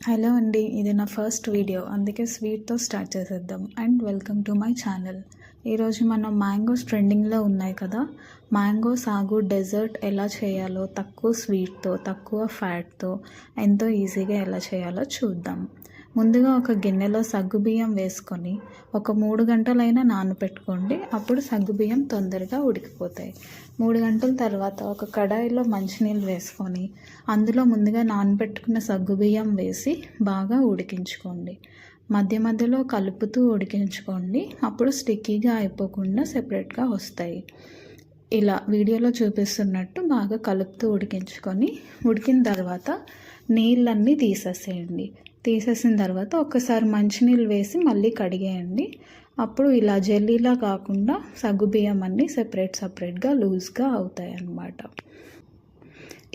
Hello అండి, ఇది నా ఫస్ట్ వీడియో, అందుకే స్వీట్తో స్టార్ట్ చేసేద్దాం. And welcome to my channel. ఈరోజు మనం మ్యాంగోస్ ట్రెండింగ్లో ఉన్నాయి కదా, మ్యాంగో సాగు డెజర్ట్ ఎలా చేయాలో తక్కువ స్వీట్తో తక్కువ ఫ్యాట్తో ఎంతో ఈజీగా ఎలా చేయాలో చూద్దాం. ముందుగా ఒక గిన్నెలో సగ్గుబియ్యం వేసుకొని ఒక 3 గంటలైనా నానబెట్టుకోండి. అప్పుడు సగ్గుబియ్యం తొందరగా ఉడికిపోతాయి. 3 గంటల తర్వాత ఒక కడాయిలో మంచినీళ్ళు వేసుకొని అందులో ముందుగా నానబెట్టుకున్న సగ్గుబియ్యం వేసి బాగా ఉడికించుకోండి. మధ్య మధ్యలో కలుపుతూ ఉడికించుకోండి. అప్పుడు స్టిక్కీగా అయిపోకుండా సెపరేట్గా వస్తాయి. ఇలా వీడియోలో చూపిస్తున్నట్టు బాగా కలుపుతూ ఉడికించుకొని ఉడికిన తర్వాత నీళ్ళన్నీ తీసేసిన తర్వాత ఒకసారి మంచినీళ్ళు వేసి మళ్ళీ కడిగేయండి. అప్పుడు ఇలా జెల్లీలా కాకుండా సగ్గుబియ్యం అన్నీ సపరేట్గా లూజ్గా అవుతాయి అన్నమాట.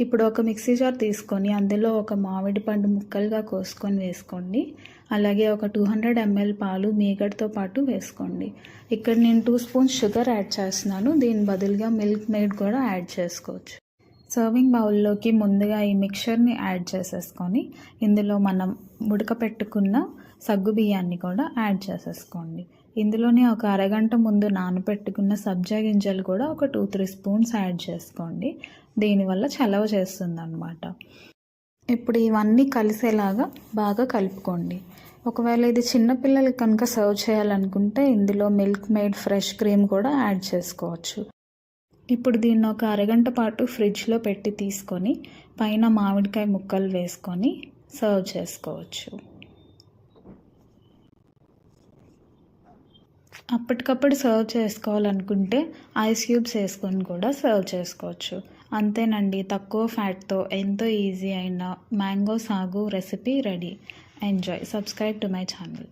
ఇప్పుడు ఒక మిక్సీ జార్ తీసుకొని అందులో ఒక మామిడి పండు ముక్కలుగా కోసుకొని వేసుకోండి. అలాగే ఒక 200 ml పాలు మీగడతో పాటు వేసుకోండి. ఇక్కడ నేను 2 స్పూన్స్ షుగర్ యాడ్ చేస్తున్నాను. దీని బదులుగా మిల్క్ మేడ్ కూడా యాడ్ చేసుకోవచ్చు. సర్వింగ్ బౌల్లోకి ముందుగా ఈ మిక్చర్ని యాడ్ చేసేసుకొని ఇందులో మనం ఉడకపెట్టుకున్న సగ్గుబియ్యాన్ని కూడా యాడ్ చేసేసుకోండి. ఇందులోనే ఒక అరగంట ముందు నానబెట్టుకున్న సబ్జా గింజలు కూడా ఒక 2-3 స్పూన్స్ యాడ్ చేసుకోండి. దీనివల్ల చలవ చేస్తుంది అన్నమాట. ఇప్పుడు ఇవన్నీ కలిసేలాగా బాగా కలుపుకోండి. ఒకవేళ ఇది చిన్నపిల్లలకి కనుక సర్వ్ చేయాలనుకుంటే ఇందులో మిల్క్ మేడ్ ఫ్రెష్ క్రీమ్ కూడా యాడ్ చేసుకోవచ్చు. ఇప్పుడు దీన్ని ఒక అరగంట పాటు ఫ్రిడ్జ్లో పెట్టి తీసుకొని పైన మామిడికాయ ముక్కలు వేసుకొని సర్వ్ చేసుకోవచ్చు. అప్పటికప్పుడు సర్వ్ చేసుకోవాలనుకుంటే ఐస్ క్యూబ్స్ వేసుకొని కూడా సర్వ్ చేసుకోవచ్చు. అంతేనండి, తక్కువ ఫ్యాట్తో ఎంతో ఈజీ అయిన మ్యాంగో సాగు recipe ready. Enjoy. Subscribe to my channel.